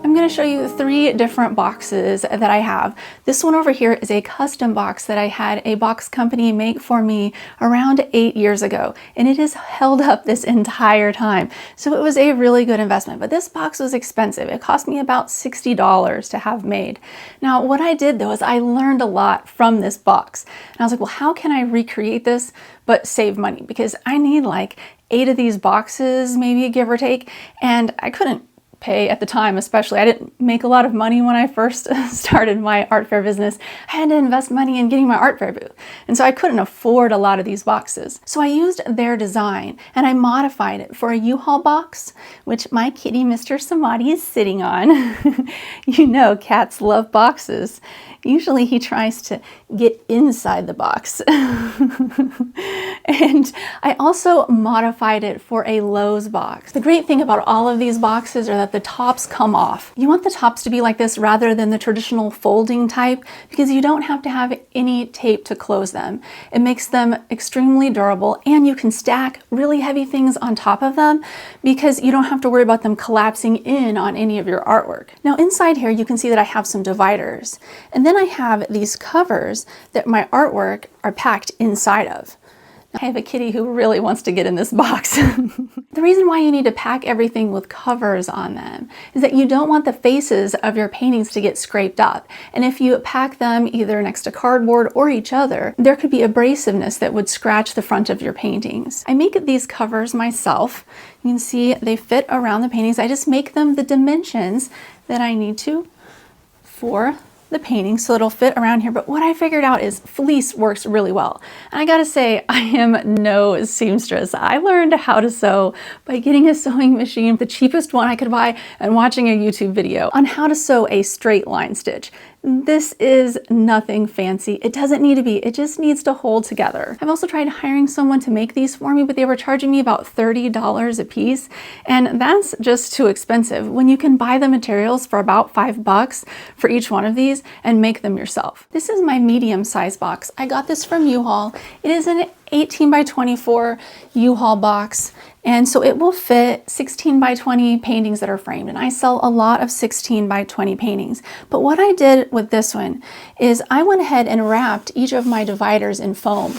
I'm going to show you 3 different boxes that I have. This one over here is a custom box that I had a box company make for me around 8 years ago, and it has held up this entire time. So it was a really good investment, but this box was expensive. It cost me about $60 to have made. Now, what I did though is I learned a lot from this box. And I was like, well, how can I recreate this but save money? Because I need like 8 of these boxes, maybe give or take, and I couldn't pay at the time, especially. I didn't make a lot of money when I first started my art fair business. I had to invest money in getting my art fair booth. And so I couldn't afford a lot of these boxes. So I used their design and I modified it for a U-Haul box, which my kitty, Mr. Samadhi, is sitting on. You know, cats love boxes. Usually he tries to get inside the box. And I also modified it for a Lowe's box. The great thing about all of these boxes are that that the tops come off. You want the tops to be like this rather than the traditional folding type because you don't have to have any tape to close them. It makes them extremely durable, and you can stack really heavy things on top of them because you don't have to worry about them collapsing in on any of your artwork. Now inside here you can see that I have some dividers, and then I have these covers that my artwork are packed inside of. I have a kitty who really wants to get in this box. The reason why you need to pack everything with covers on them is that you don't want the faces of your paintings to get scraped up. And if you pack them either next to cardboard or each other, there could be abrasiveness that would scratch the front of your paintings. I make these covers myself. You can see they fit around the paintings. I just make them the dimensions that I need to for the painting, so it'll fit around here. But what I figured out is fleece works really well. And I gotta say, I am no seamstress. I learned how to sew by getting a sewing machine, the cheapest one I could buy, and watching a YouTube video on how to sew a straight line stitch. This is nothing fancy. It doesn't need to be. It just needs to hold together. I've also tried hiring someone to make these for me, but they were charging me about $30 a piece, and that's just too expensive when you can buy the materials for about $5 for each one of these and make them yourself. This is my medium size box. I got this from U-Haul. It is an 18 by 24 U-Haul box, and so it will fit 16 by 20 paintings that are framed, and I sell a lot of 16 by 20 paintings. But what I did with this one is I went ahead and wrapped each of my dividers in foam.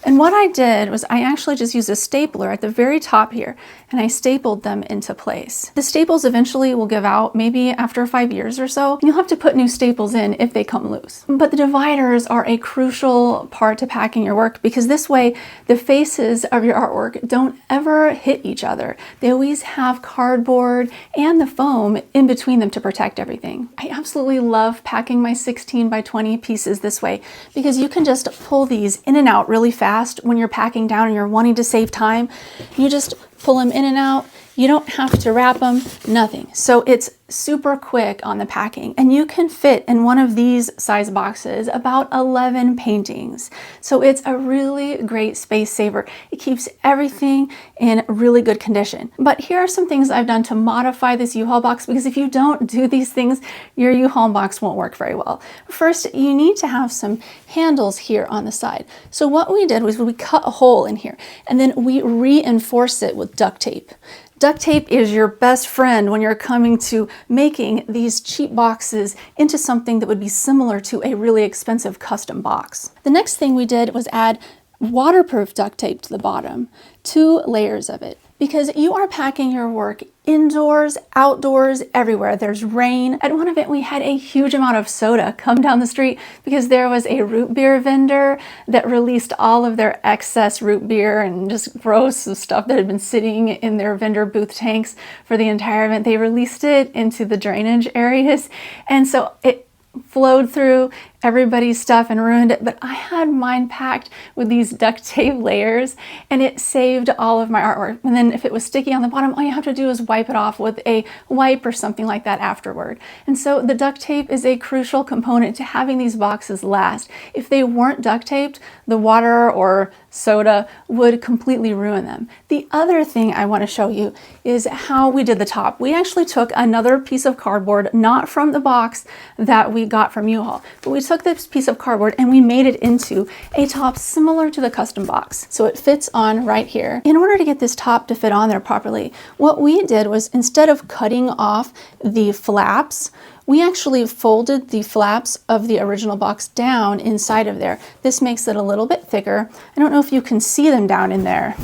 And what I did was I actually just used a stapler at the very top here, and I stapled them into place. The staples eventually will give out maybe after 5 years or so, and you'll have to put new staples in if they come loose. But the dividers are a crucial part to packing your work because this way the faces of your artwork don't ever hit each other. They always have cardboard and the foam in between them to protect everything. I absolutely love packing my 16 by 20 pieces this way because you can just pull these in and out really fast when you're packing down and you're wanting to save time. You just pull them in and out. You don't have to wrap them, nothing. So it's super quick on the packing, and you can fit in one of these size boxes about 11 paintings. So it's a really great space saver. It keeps everything in really good condition. But here are some things I've done to modify this U-Haul box, because if you don't do these things, your U-Haul box won't work very well. First, you need to have some handles here on the side. So what we did was we cut a hole in here, and then we reinforce it with duct tape. Duct tape is your best friend when you're coming to making these cheap boxes into something that would be similar to a really expensive custom box. The next thing we did was add waterproof duct tape to the bottom, 2 layers of it, because you are packing your work indoors, outdoors, everywhere. There's rain. At one event, we had a huge amount of soda come down the street because there was a root beer vendor that released all of their excess root beer and just gross stuff that had been sitting in their vendor booth tanks for the entire event. They released it into the drainage areas, and so it flowed through everybody's stuff and ruined it. But I had mine packed with these duct tape layers, and it saved all of my artwork. And then if it was sticky on the bottom, all you have to do is wipe it off with a wipe or something like that afterward. And so the duct tape is a crucial component to having these boxes last. If they weren't duct taped, the water or soda would completely ruin them. The other thing I want to show you is how we did the top. We actually took another piece of cardboard, not from the box that we got from U-Haul, but we took this piece of cardboard and we made it into a top similar to the custom box. So it fits on right here. In order to get this top to fit on there properly, what we did was, instead of cutting off the flaps, we actually folded the flaps of the original box down inside of there. This makes it a little bit thicker. I don't know if you can see them down in there,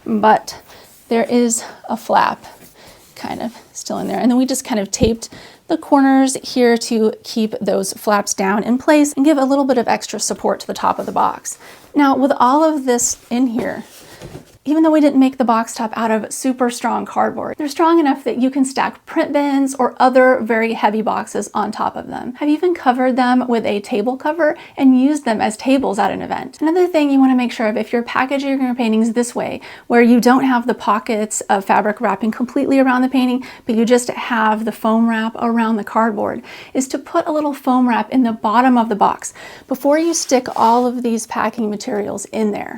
but there is a flap kind of still in there. And then we just kind of taped the corners here to keep those flaps down in place and give a little bit of extra support to the top of the box. Now, with all of this in here, even though we didn't make the box top out of super strong cardboard, they're strong enough that you can stack print bins or other very heavy boxes on top of them. I've even covered them with a table cover and used them as tables at an event. Another thing you want to make sure of if you're packaging your paintings this way, where you don't have the pockets of fabric wrapping completely around the painting, but you just have the foam wrap around the cardboard, is to put a little foam wrap in the bottom of the box before you stick all of these packing materials in there.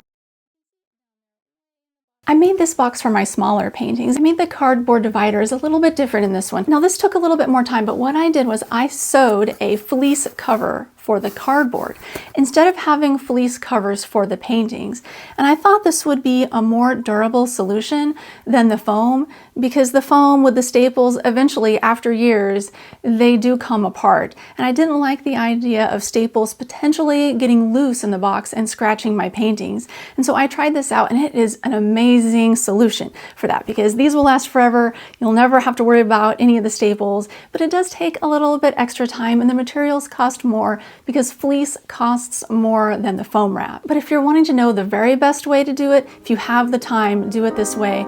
I made this box for my smaller paintings. I made the cardboard dividers a little bit different in this one. Now this took a little bit more time, but what I did was I sewed a fleece cover for the cardboard instead of having fleece covers for the paintings. And I thought this would be a more durable solution than the foam, because the foam with the staples, eventually after years, they do come apart. And I didn't like the idea of staples potentially getting loose in the box and scratching my paintings. And so I tried this out, and it is an amazing solution for that, because these will last forever. You'll never have to worry about any of the staples, but it does take a little bit extra time, and the materials cost more because fleece costs more than the foam wrap. But if you're wanting to know the very best way to do it, if you have the time, do it this way.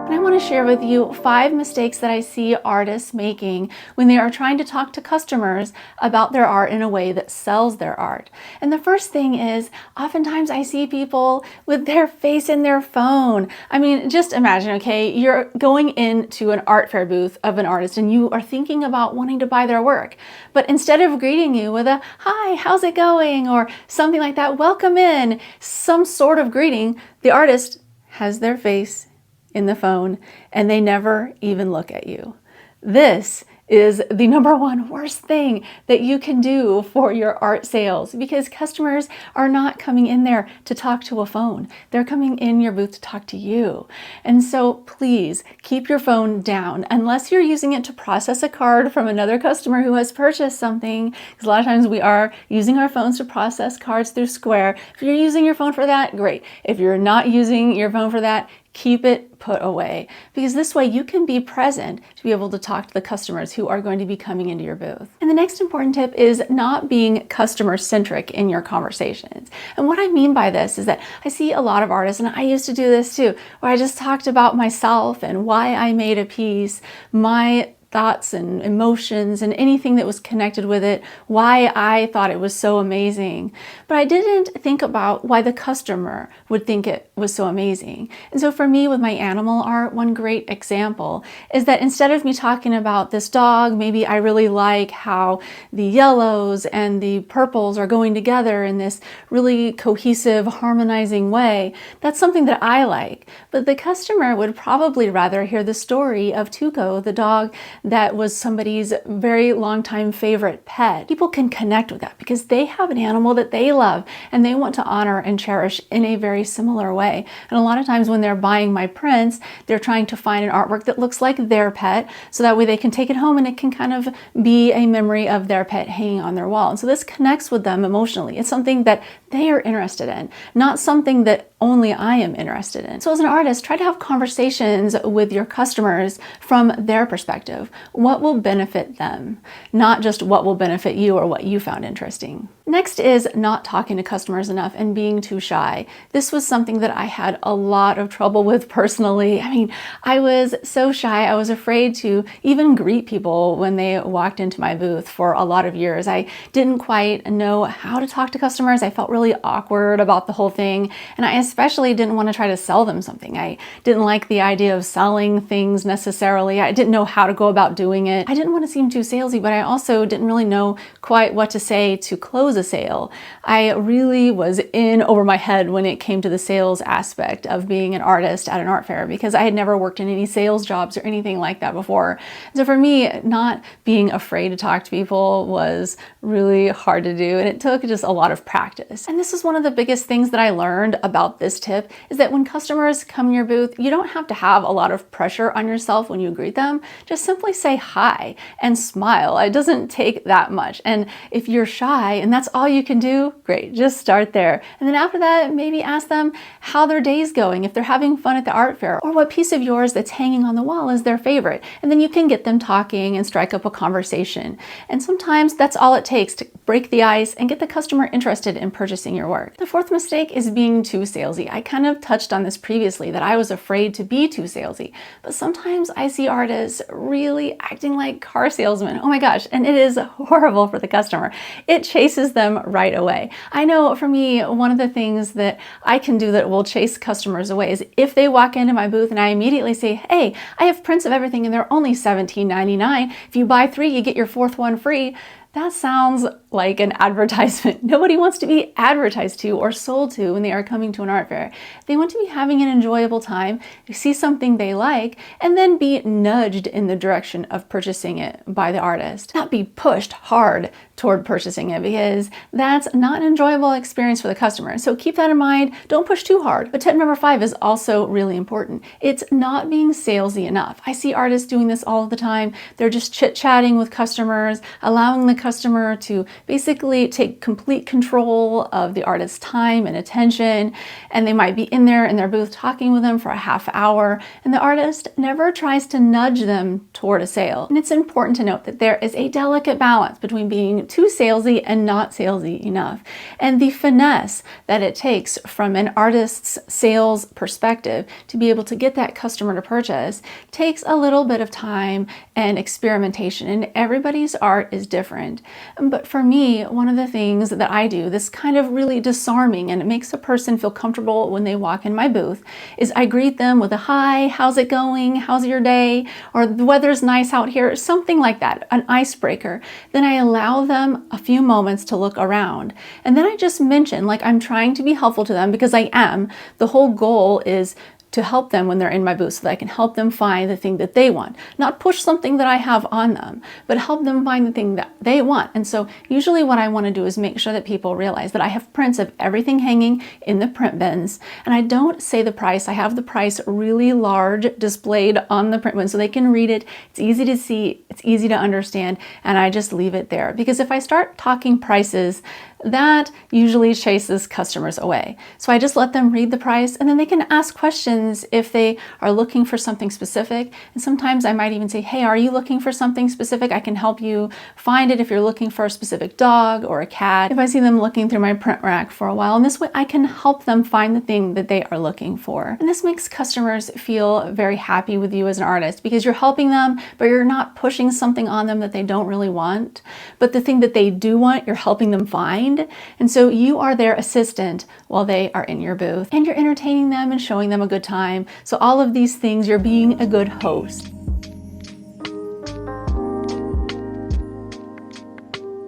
And I want to share with you 5 mistakes that I see artists making when they are trying to talk to customers about their art in a way that sells their art. And the first thing is, oftentimes I see people with their face in their phone. I mean, just imagine, okay, you're going into an art fair booth of an artist and you are thinking about wanting to buy their work. But instead of greeting you with a, "Hi, how's it going?" or something like that, "Welcome in," some sort of greeting, the artist has their face in the phone and they never even look at you. This is the number one worst thing that you can do for your art sales, because customers are not coming in there to talk to a phone. They're coming in your booth to talk to you. And so please keep your phone down unless you're using it to process a card from another customer who has purchased something, because a lot of times we are using our phones to process cards through Square. If you're using your phone for that, great. If you're not using your phone for that, keep it put away, because this way you can be present to be able to talk to the customers who are going to be coming into your booth. And the next important tip is not being customer centric in your conversations. And what I mean by this is that I see a lot of artists, and I used to do this too, where I just talked about myself and why I made a piece, my thoughts and emotions and anything that was connected with it, why I thought it was so amazing. But I didn't think about why the customer would think it was so amazing. And so for me, with my animal art, one great example is that instead of me talking about this dog, maybe I really like how the yellows and the purples are going together in this really cohesive, harmonizing way. That's something that I like. But the customer would probably rather hear the story of Tuco, the dog that was somebody's very long time favorite pet. People can connect with that because they have an animal that they love and they want to honor and cherish in a very similar way. And a lot of times when they're buying my prints, they're trying to find an artwork that looks like their pet, so that way they can take it home and it can kind of be a memory of their pet hanging on their wall. And so this connects with them emotionally. It's something that they are interested in, not something that only I am interested in. So as an artist, try to have conversations with your customers from their perspective. What will benefit them, not just what will benefit you or what you found interesting. Next is not talking to customers enough and being too shy. This was something that I had a lot of trouble with personally. I mean, I was so shy. I was afraid to even greet people when they walked into my booth for a lot of years. I didn't quite know how to talk to customers. I felt really awkward about the whole thing. And I especially didn't want to try to sell them something. I didn't like the idea of selling things necessarily. I didn't know how to go about doing it. I didn't want to seem too salesy, but I also didn't really know quite what to say to close a sale. I really was in over my head when it came to the sales aspect of being an artist at an art fair, because I had never worked in any sales jobs or anything like that before. So for me, not being afraid to talk to people was really hard to do, and it took just a lot of practice. And this is one of the biggest things that I learned about this tip, is that when customers come in your booth, you don't have to have a lot of pressure on yourself when you greet them. Just simply say hi and smile. It doesn't take that much. And if you're shy and that's all you can do, great, just start there. And then after that, maybe ask them how their day's going, if they're having fun at the art fair, or what piece of yours that's hanging on the wall is their favorite. And then you can get them talking and strike up a conversation. And sometimes that's all it takes to break the ice and get the customer interested in purchasing your work. The fourth mistake is being too salesy. I kind of touched on this previously, that I was afraid to be too salesy, but sometimes I see artists really acting like car salesmen. Oh my gosh, and it is horrible for the customer. It chases them right away. I know for me, one of the things that I can do that will chase customers away is if they walk into my booth and I immediately say, "Hey, I have prints of everything and they're only $17.99. If you buy 3, you get your 4th one free." That sounds like an advertisement. Nobody wants to be advertised to or sold to when they are coming to an art fair. They want to be having an enjoyable time, see something they like, and then be nudged in the direction of purchasing it by the artist. Not be pushed hard toward purchasing it, because that's not an enjoyable experience for the customer. So keep that in mind. Don't push too hard. But tip number 5 is also really important. It's not being salesy enough. I see artists doing this all the time. They're just chit-chatting with customers, allowing the customer to basically take complete control of the artist's time and attention. And they might be in there in their booth talking with them for a half hour, and the artist never tries to nudge them toward a sale. And it's important to note that there is a delicate balance between being too salesy and not salesy enough. And the finesse that it takes from an artist's sales perspective to be able to get that customer to purchase takes a little bit of time and experimentation, and everybody's art is different. But for me, one of the things that I do, this kind of really disarming, and it makes a person feel comfortable when they walk in my booth, is I greet them with a hi, how's it going, how's your day, or the weather's nice out here, something like that, an icebreaker. Then I allow them a few moments to look around. And then I just mention, like, I'm trying to be helpful to them, because I am. The whole goal is to help them when they're in my booth so that I can help them find the thing that they want. Not push something that I have on them, but help them find the thing that they want. And so usually what I want to do is make sure that people realize that I have prints of everything hanging in the print bins. And I don't say the price. I have the price really large displayed on the print bin so they can read it. It's easy to see, it's easy to understand, and I just leave it there. Because if I start talking prices, that usually chases customers away. So I just let them read the price, and then they can ask questions if they are looking for something specific. And sometimes I might even say, hey, are you looking for something specific? I can help you find it if you're looking for a specific dog or a cat. If I see them looking through my print rack for a while, and this way I can help them find the thing that they are looking for. And this makes customers feel very happy with you as an artist, because you're helping them, but you're not pushing something on them that they don't really want. But the thing that they do want, you're helping them find. And so you are their assistant while they are in your booth, and you're entertaining them and showing them a good time. So all of these things, you're being a good host.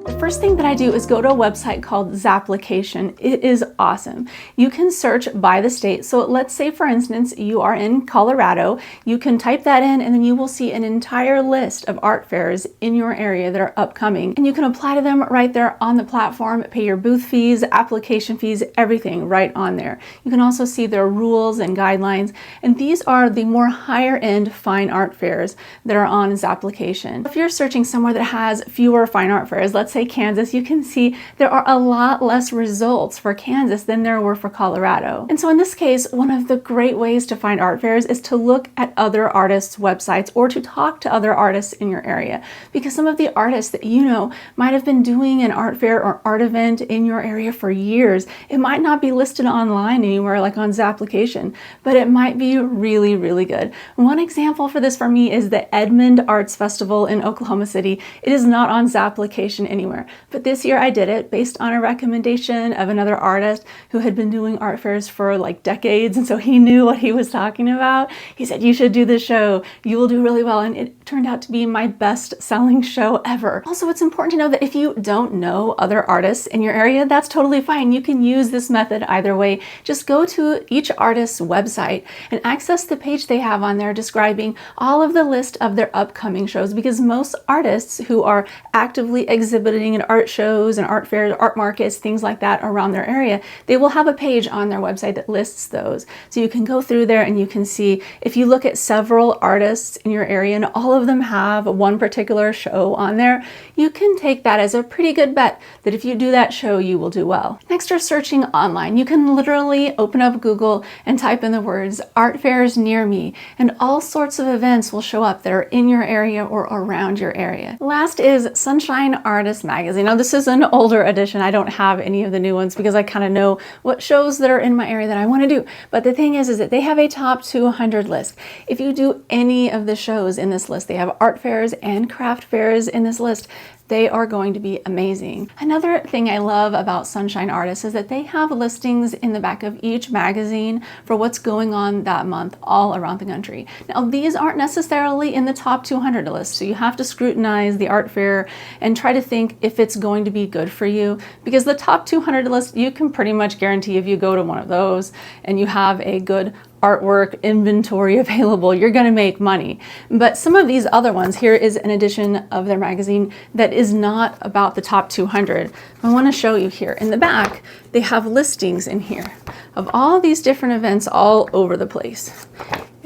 The first thing that I do is go to a website called Zapplication. It is awesome. You can search by the state. So let's say, for instance, you are in Colorado. You can type that in, and then you will see an entire list of art fairs in your area that are upcoming. And you can apply to them right there on the platform, pay your booth fees, application fees, everything right on there. You can also see their rules and guidelines. And these are the more higher end fine art fairs that are on Zapplication. If you're searching somewhere that has fewer fine art fairs, let's say Kansas, you can see there are a lot less results for Kansas than there were for Colorado. And so in this case, one of the great ways to find art fairs is to look at other artists' websites or to talk to other artists in your area, because some of the artists that you know might have been doing an art fair or art event in your area for years. It might not be listed online anywhere like on Zapplication, but it might be really, really good. One example for this for me is the Edmond Arts Festival in Oklahoma City. It is not on Zapplication anywhere. But this year I did it based on a recommendation of another artist who had been doing art fairs for like decades, and so he knew what he was talking about. He said, you should do this show, you will do really well, and it turned out to be my best selling show ever. Also, it's important to know that if you don't know other artists in your area, that's totally fine. You can use this method either way. Just go to each artist's website and access the page they have on there describing all of the list of their upcoming shows, because most artists who are actively exhibiting in art shows and art fairs, art markets, things like that around their area, they will have a page on their website that lists those. So you can go through there and you can see, if you look at several artists in your area and all of them have one particular show on there, you can take that as a pretty good bet that if you do that show, you will do well. Next are searching online. You can literally open up Google and type in the words art fairs near me, and all sorts of events will show up that are in your area or around your area. Last is Sunshine Artist Magazine. Now this is an older edition. I don't have any of the new ones because I kind of know what shows that are in my area that I want to do. But the thing is that they have a top 200 list. If you do any of the shows in this list, they have art fairs and craft fairs in this list. they are going to be amazing. Another thing I love about Sunshine Artists is that they have listings in the back of each magazine for what's going on that month all around the country. Now, these aren't necessarily in the top 200 list, so you have to scrutinize the art fair and try to think if it's going to be good for you, because the top 200 list, you can pretty much guarantee if you go to one of those and you have a good artwork inventory available, you're going to make money. But some of these other ones, here is an edition of their magazine that is not about the top 200. I want to show you here in the back, they have listings in here of all these different events all over the place.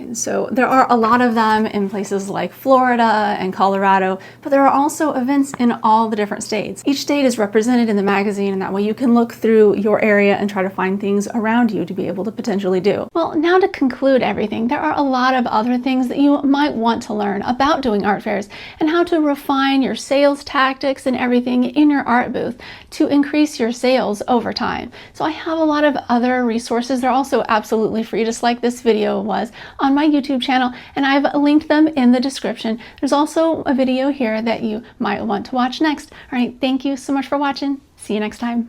And so there are a lot of them in places like Florida and Colorado, but there are also events in all the different states. Each state is represented in the magazine, and that way you can look through your area and try to find things around you to be able to potentially do. Well, now to conclude everything, there are a lot of other things that you might want to learn about doing art fairs and how to refine your sales tactics and everything in your art booth to increase your sales over time. So I have a lot of other resources. They're also absolutely free, just like this video was, on my YouTube channel, and I've linked them in the description. There's also a video here that you might want to watch next. All right, thank you so much for watching. See you next time.